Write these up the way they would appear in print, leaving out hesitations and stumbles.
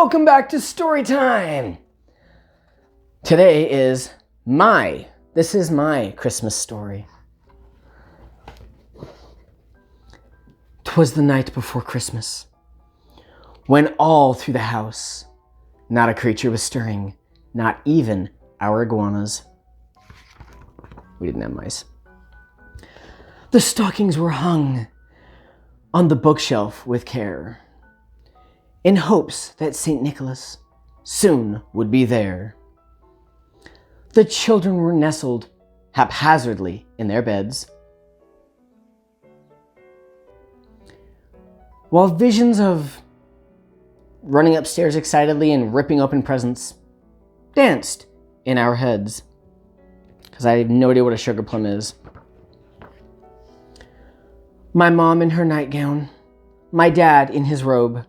Welcome back to story time. Today is my Christmas story. 'Twas the night before Christmas, when all through the house not a creature was stirring, not even our iguanas. We didn't have mice. The stockings were hung on the bookshelf with care, in hopes that St. Nicholas soon would be there. The children were nestled haphazardly in their beds, while visions of running upstairs excitedly and ripping open presents danced in our heads, because I have no idea what a sugar plum is. My mom in her nightgown, my dad in his robe,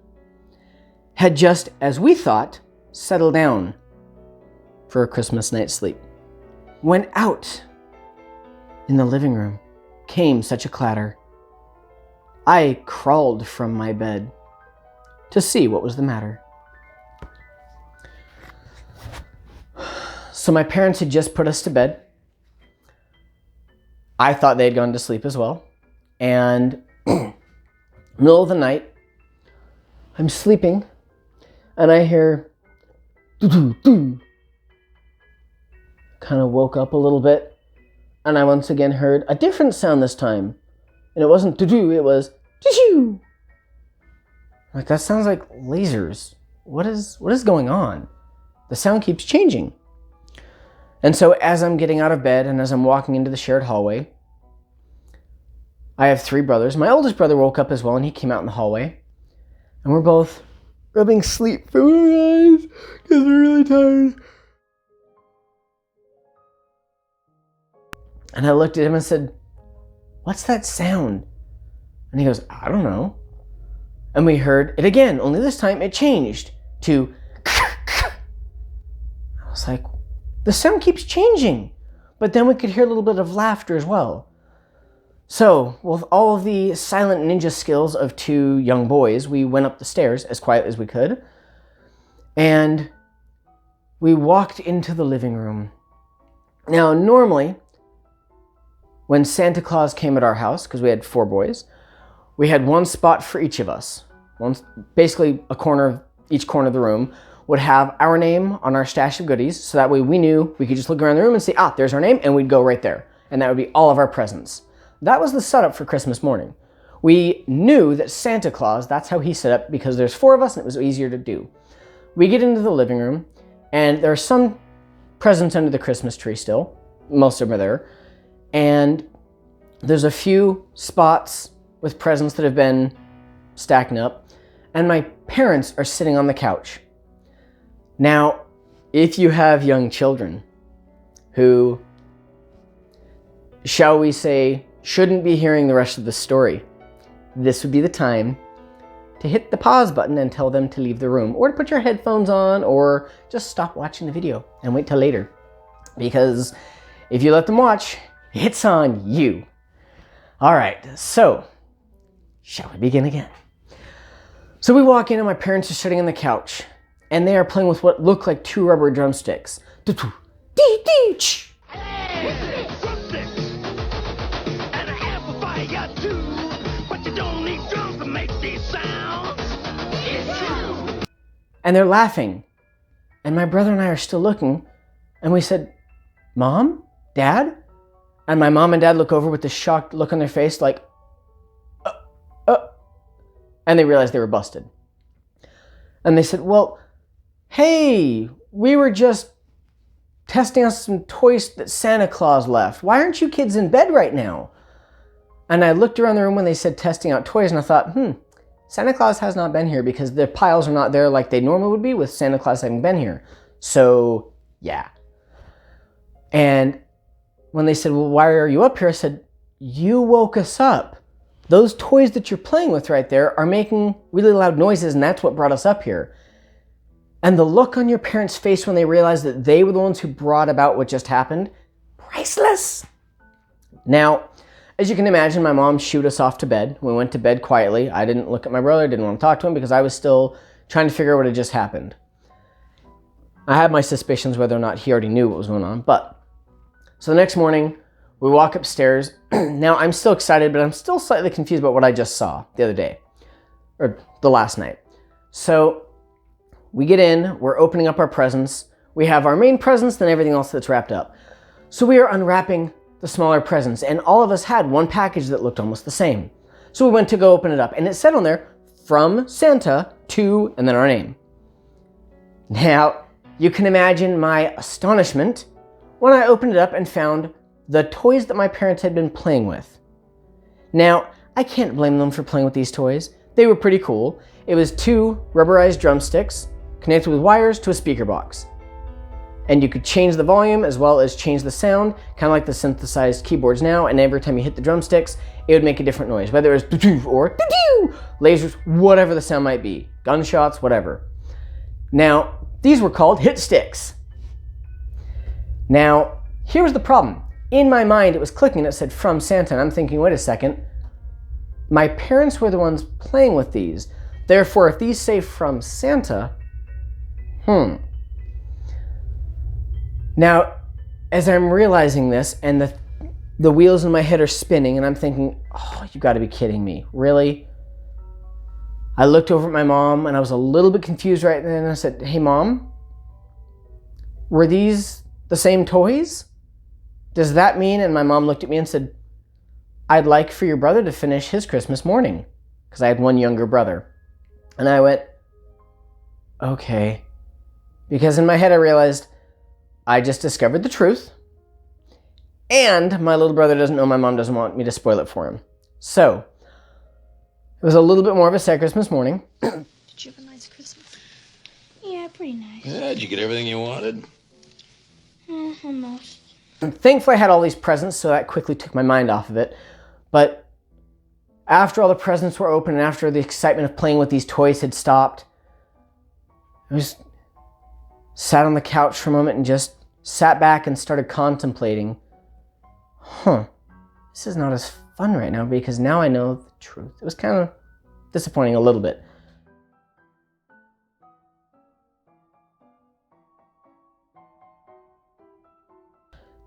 had just, as we thought, settled down for a Christmas night's sleep, when out in the living room came such a clatter. I crawled from my bed to see what was the matter. So my parents had just put us to bed. I thought they had gone to sleep as well. And middle of the night, I'm sleeping and I hear doo-doo-doo. Kind of woke up a little bit and I once again heard a different sound this time. And it wasn't doo-doo, it was doo-doo. Like, that sounds like lasers. What is going on? The sound keeps changing. And so as I'm getting out of bed and as I'm walking into the shared hallway, I have 3 brothers. My oldest brother woke up as well, and he came out in the hallway. And we're both rubbing sleep from our eyes because we're really tired. And I looked at him and said, "What's that sound?" And he goes, "I don't know." And we heard it again, only this time it changed to I was like, the sound keeps changing. But then we could hear a little bit of laughter as well. So, with all of the silent ninja skills of 2 young boys, we went up the stairs as quiet as we could. And we walked into the living room. Now, normally, when Santa Claus came at our house, because we had 4 boys, we had 1 spot for each of us. Basically, each corner of the room would have our name on our stash of goodies, so that way we knew we could just look around the room and see, there's our name, and we'd go right there. And that would be all of our presents. That was the setup for Christmas morning. We knew that Santa Claus, that's how he set up, because there's 4 of us and it was easier to do. We get into the living room, and there are some presents under the Christmas tree still. Most of them are there. And there's a few spots with presents that have been stacking up. And my parents are sitting on the couch. Now, if you have young children who, shall we say, shouldn't be hearing the rest of the story, this would be the time to hit the pause button and tell them to leave the room, or to put your headphones on, or just stop watching the video and wait till later. Because if you let them watch, it's on you. All right, so shall we begin again? So we walk in and my parents are sitting on the couch, and they are playing with what look like 2 rubber drumsticks. And they're laughing. And my brother and I are still looking. And we said, "Mom? Dad?" And my mom and dad look over with this shocked look on their face like, And they realized they were busted. And they said, "Well, hey, we were just testing out some toys that Santa Claus left. Why aren't you kids in bed right now?" And I looked around the room when they said testing out toys, and I thought, Santa Claus has not been here, because the piles are not there like they normally would be with Santa Claus having been here. So, yeah. And when they said, "Well, why are you up here?" I said, "You woke us up. Those toys that you're playing with right there are making really loud noises, and that's what brought us up here." And the look on your parents' face when they realized that they were the ones who brought about what just happened, priceless. Now, as you can imagine, my mom shooed us off to bed. We went to bed quietly. I didn't look at my brother, didn't want to talk to him, because I was still trying to figure out what had just happened. I had my suspicions whether or not he already knew what was going on, but so the next morning we walk upstairs. Now I'm still excited, but I'm still slightly confused about what I just saw the other day, or the last night. So we get in, we're opening up our presents. We have our main presents, then everything else that's wrapped up. So we are unwrapping the smaller presents, and all of us had one package that looked almost the same. So we went to go open it up, and it said on there, from Santa to, and then our name. Now, you can imagine my astonishment when I opened it up and found the toys that my parents had been playing with. Now, I can't blame them for playing with these toys. They were pretty cool. It was 2 rubberized drumsticks connected with wires to a speaker box. And you could change the volume as well as change the sound, kind of like the synthesized keyboards now, and every time you hit the drumsticks, it would make a different noise, whether it was or lasers, whatever the sound might be, gunshots, whatever. Now, these were called hit sticks. Now, here was the problem. In my mind, it was clicking, it said from Santa, and I'm thinking, wait a second, my parents were the ones playing with these. Therefore, if these say from Santa, Now, as I'm realizing this and the wheels in my head are spinning and I'm thinking, oh, you gotta be kidding me, really? I looked over at my mom and I was a little bit confused right then, and I said, hey Mom, were these the same toys? Does that mean, and my mom looked at me and said, I'd like for your brother to finish his Christmas morning, because I had one younger brother. And I went, okay. Because in my head I realized I just discovered the truth, and my little brother doesn't know my mom doesn't want me to spoil it for him. So, it was a little bit more of a sad Christmas morning. Did you have a nice Christmas? Yeah, pretty nice. Yeah, did you get everything you wanted? Almost. Thankfully, I had all these presents, so that quickly took my mind off of it. But after all the presents were open and after the excitement of playing with these toys had stopped, I just sat on the couch for a moment and just sat back and started contemplating, this is not as fun right now because now I know the truth. It was kind of disappointing a little bit.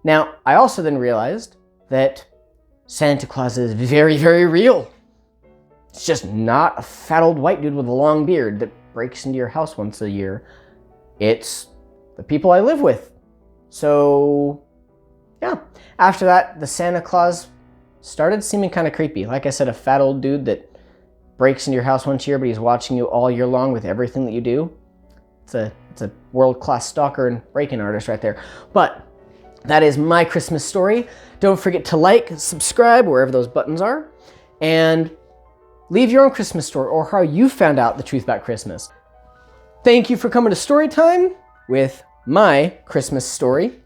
Now, I also then realized that Santa Claus is very, very real. It's just not a fat old white dude with a long beard that breaks into your house once a year. It's the people I live with. So, yeah. After that, the Santa Claus started seeming kind of creepy. Like I said, a fat old dude that breaks into your house once a year, but he's watching you all year long with everything that you do. It's a world-class stalker and break-in artist right there. But that is my Christmas story. Don't forget to like, subscribe, wherever those buttons are, and leave your own Christmas story or how you found out the truth about Christmas. Thank you for coming to Storytime with my Christmas story.